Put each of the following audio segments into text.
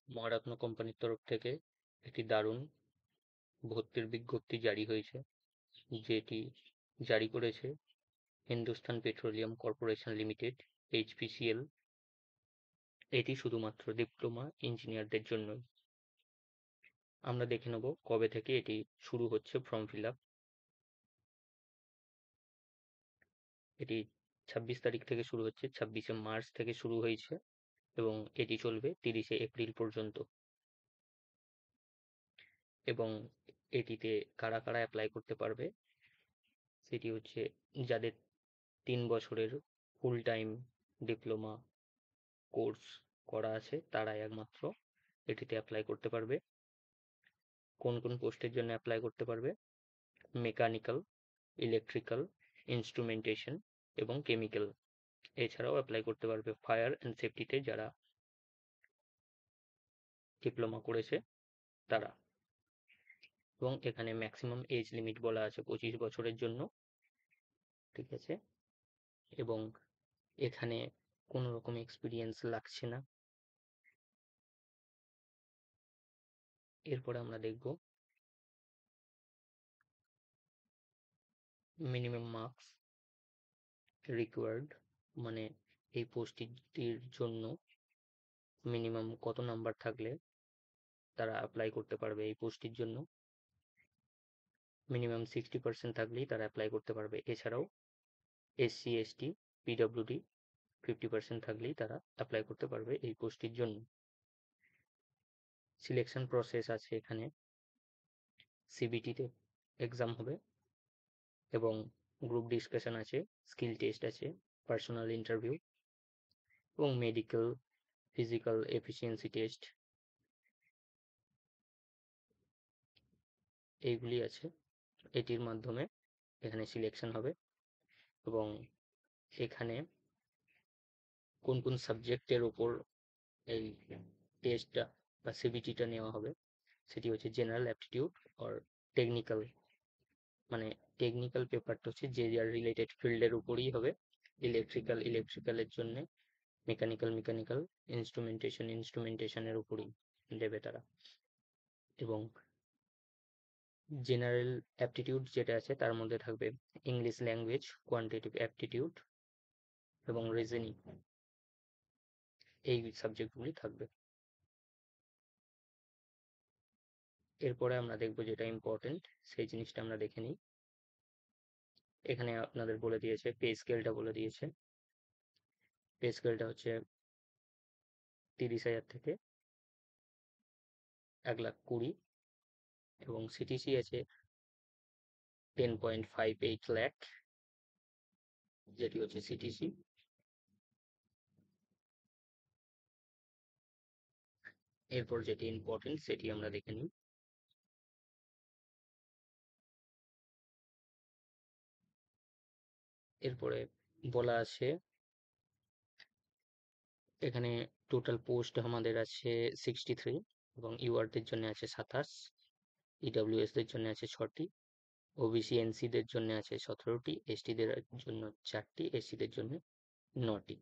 মহারত্ন কোম্পানির তরফ থেকে একটি দারুণ ভর্তির বিজ্ঞপ্তি জারি হয়েছে, যেটি জারি করেছে Hindustan petroleum corporation limited, HPCL। এটি শুধুমাত্র ডিপ্লোমা ইঞ্জিনিয়ারদের জন্যই। আমরা দেখে নেব কবে থেকে এটি শুরু হচ্ছে ফর্ম ফিল আপ। এটি 26 তারিখ থেকে শুরু হচ্ছে, 26শে মার্চ থেকে শুরু হয়েছে এবং এটি চলবে 30শে এপ্রিল পর্যন্ত। এবং এটিতে কারা কারা অ্যাপ্লাই করতে পারবে সেটি হচ্ছে যাদের 3 বছরের ফুল টাইম ডিপ্লোমা কোর্স করা আছে তারাই একমাত্র এটিতে অ্যাপ্লাই করতে পারবে। কোন কোন পোস্টের জন্য অ্যাপ্লাই করতে পারবে? মেকানিক্যাল, ইলেকট্রিক্যাল, ইনস্ট্রুমেন্টেশন এবং কেমিক্যাল। এছাড়াও অ্যাপ্লাই করতে পারবে ফায়ার অ্যান্ড সেফটিতে যারা ডিপ্লোমা করেছে তারা। এবং এখানে ম্যাক্সিমাম এজ লিমিট বলা আছে 25 বছরের জন্য, ঠিক আছে। এবং এখানে কোনো রকম এক্সপিরিয়েন্স লাগছে না। এরপরে আমরা দেখব মিনিমাম মার্কস রিকোয়ার্ড, মানে এই পোস্টটির জন্য মিনিমাম কত নাম্বার থাকলে তারা অ্যাপ্লাই করতে পারবে এই পোস্টটির জন্য। মিনিমাম 60% থাকলেই তারা অ্যাপ্লাই করতে পারবে। এছাড়াও SC ST PWD 50% থাকলেই তারা অ্যাপ্লাই করতে পারবে এই পোস্টটির জন্য। সিলেকশন প্রসেস আছে এখানে, CBT-তে এক্সাম হবে এবং গ্রুপ ডিসকাশন আছে, স্কিল টেস্ট আছে, পার্সোনাল ইন্টারভিউ এবং মেডিকেল, ফিজিক্যাল এফিসিয়েন্সি টেস্ট, এইগুলি আছে। এটির মাধ্যমে এখানে সিলেকশন হবে এবং এখানে কোন কোন সাবজেক্টের ওপর এই টেস্টটা বা CBT-টা নেওয়া হবে সেটি হচ্ছে জেনারেল অ্যাপটিটিউড আর টেকনিক্যাল, মানে টেকনিক্যাল পেপারটা হচ্ছে যে যার রিলেটেড ফিল্ডের উপরই হবে। ইলেকট্রিক্যালের জন্য, মেকানিক্যাল ইনস্ট্রুমেন্টেশনের উপরই দেবে তারা। এবং জেনারেল অ্যাপটিটিউড যেটা আছে তার মধ্যে থাকবে ইংলিশ ল্যাঙ্গুয়েজ, কোয়ান্টিটেটিভ অ্যাপটিটিউড এবং রিজনিং, এই সাবজেক্টগুলি থাকবে। এরপরে আমরা দেখব যেটা ইম্পর্টেন্ট সেই জিনিসটা আমরা দেখে নিই। এখানে আপনাদের বলে দিয়েছে, পে স্কেলটা বলে দিয়েছে। পে স্কেলটা হচ্ছে 30,000 থেকে 1,20,000 এবং CTC আছে 10.58 লাখ, যেটি হচ্ছে CTC। এরপর যেটি ইম্পর্টেন্ট সেটি আমরা দেখে নিই। এরপরে বলা আছে এখানে টোটাল পোস্ট আমাদের আছে 63 এবং ইউআরদের জন্য আছে 27, EWS দের জন্য আছে 6টি, OBC NC দের জন্য আছে 17টি, ST দের জন্য 4টি, SC দের জন্য 9টি।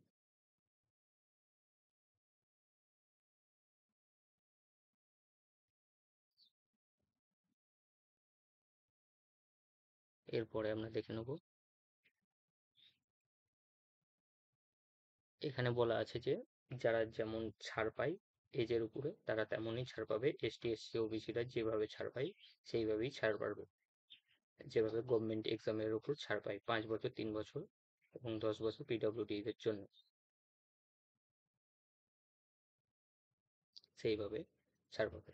এরপরে আমরা দেখে নেব এখানে বলা আছে যে যারা যেমন ছাড় পায় এজের উপরে তারা তেমনই ছাড় পাবে, ST SC OBC-রা যেভাবে ছাড় পায় সেইভাবেই ছাড় পাবে, যেভাবে গভর্নমেন্ট এক্সামের উপর ছাড় পায় 5 বছর, 3 বছর এবং 10 বছর PWD দের জন্য, সেইভাবে ছাড় পাবে।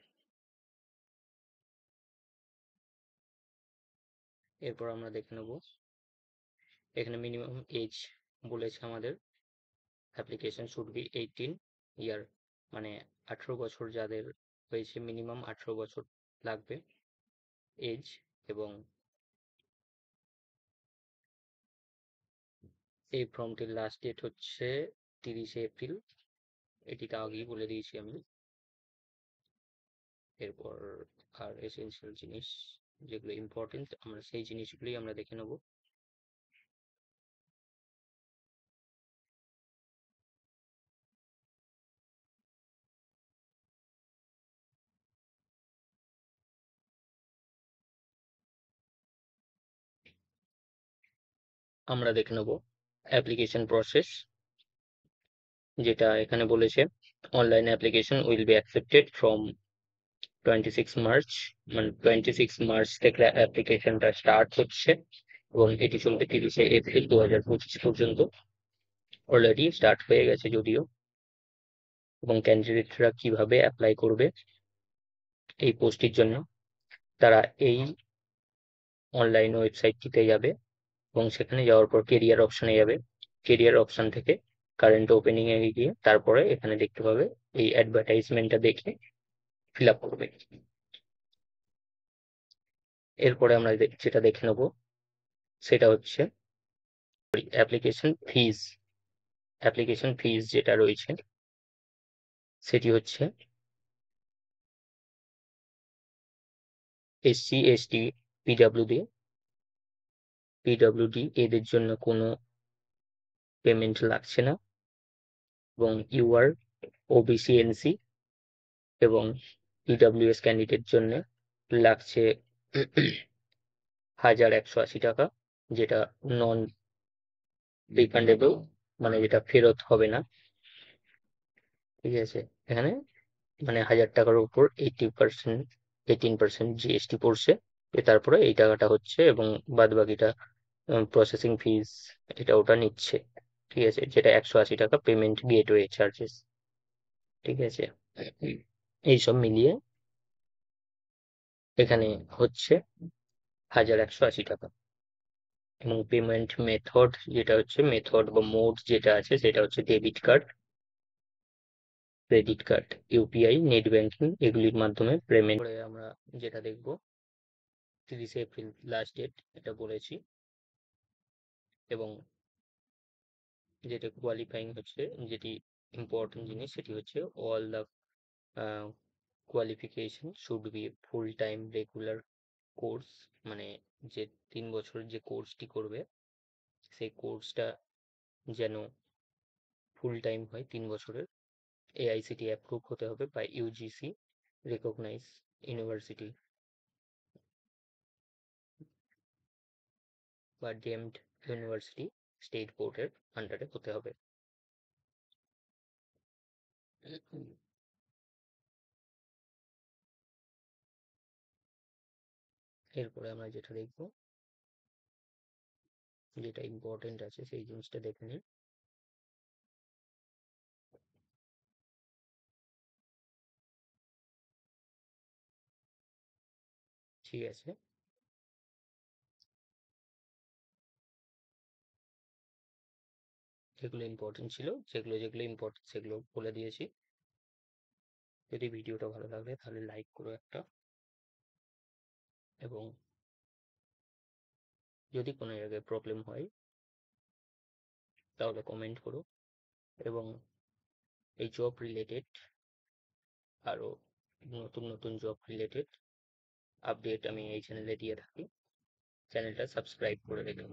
এরপর আমরা দেখে নেব এখানে মিনিমাম এজ বলেছে আমাদের, অ্যাপ্লিকেশন শুড বি 18 ইয়ার, মানে 18 বছর যাদের হয়েছে মিনিমাম 18 বছর লাগবে এজ। এবং এই ফর্মটির লাস্ট ডেট হচ্ছে 30শে এপ্রিল, এটি তো আগেই বলে দিয়েছি আমি। এরপর আর এসেনশিয়াল জিনিস যেগুলো ইম্পর্টেন্ট আমরা সেই জিনিসগুলি আমরা দেখে নেব। আমরা দেখে নেব অ্যাপ্লিকেশন প্রসেস, যেটা এখানে বলেছে online application will be accepted from 26 March, মানে 26 মার্চ থেকে অ্যাপ্লিকেশনটা স্টার্ট হচ্ছে এবং এটি চলবে 30শে এপ্রিল 2025 পর্যন্ত। অলরেডি স্টার্ট হয়ে গেছে যদিও। এবং ক্যান্ডিডেটরা কিভাবে অ্যাপ্লাই করবে এই পোস্টটির জন্য, তারা এই অনলাইন ওয়েবসাইটটিতে যাবে এবং সেখানে যাওয়ার পর কেরিয়ার অপশনে যাবে। কেরিয়ার অপশন থেকে কারেন্ট ওপেনিং এ গিয়ে তারপরে এখানে দেখতে পাবে এই অ্যাডভার্টাইজমেন্টটা দেখে ফিল আপ করবে। এরপরে আমরা যেটা দেখে নেব সেটা হচ্ছে অ্যাপ্লিকেশন ফিজ। অ্যাপ্লিকেশন ফিজ যেটা রয়েছে সেটি হচ্ছে এসসি এসটি পিডব্লিউডি এদের জন্য কোনো পেমেন্ট লাগছে না, এবং ইউআর ওবিসি এনসি এবং ইডব্লিউএস ক্যান্ডিডেট জন্য লাগছে 1180 টাকা, যেটা নন রিফান্ডেবল, মানে যেটা ফেরত হবে না। ঠিক আছে, এখানে মানে 1000 টাকার উপর 18% জিএসটি পড়ছে, তারপরে এই টাকাটা হচ্ছে এবং বাদ বাকিটা প্রসেসিং ফিজ এটা ওটা নিচ্ছে। ঠিক আছে, যেটা 180 টাকা পেমেন্ট গেটওয়ে চার্জেস। ঠিক আছে, এইসব মিলিয়ে এখানে হচ্ছে 1180 টাকা। এবং পেমেন্ট মেথড যেটা হচ্ছে, মেথড বা মোড যেটা আছে সেটা হচ্ছে debit card, credit card, UPI, net banking এগুলির মাধ্যমে পেমেন্ট করে। আমরা যেটা দেখব 30শে এপ্রিল লাস্ট ডেট এটা বলেছি, এবং যেটা কোয়ালিফাইং হচ্ছে, যেটি ইম্পর্টেন্ট জিনিস সেটি হচ্ছে all the qualification should be full time regular course, মানে যে 3 বছরের যে কোর্সটি করবে সেই কোর্সটা যেন ফুল টাইম হয় 3 বছরের, এআইসিটি অ্যাপ্রুভ হতে হবে বা ইউজিসি রেকগনাইজ ইউনিভার্সিটি বা ডিমড ইউনিভার্সিটি স্টেট বোর্ডের আন্ডারে হতে হবে। এরপরে আমরা যেটা দেখব, যেটা ইম্পর্টেন্ট আছে সেই জিনিসটা দেখে নিই। ঠিক আছে, যেগুলো ইম্পর্টেন্ট ছিল, যেগুলো ইম্পর্টেন্ট সেগুলো বলে দিয়েছি। যদি ভিডিওটা ভালো লাগে তাহলে লাইক করো একটা, এবং যদি কোনো জায়গায় প্রবলেম হয় তাহলে কমেন্ট করো। এবং এই জব রিলেটেড আরো নতুন নতুন জব রিলেটেড আপডেট আমি এই চ্যানেলে দিয়ে থাকি, চ্যানেলটা সাবস্ক্রাইব করে রেখে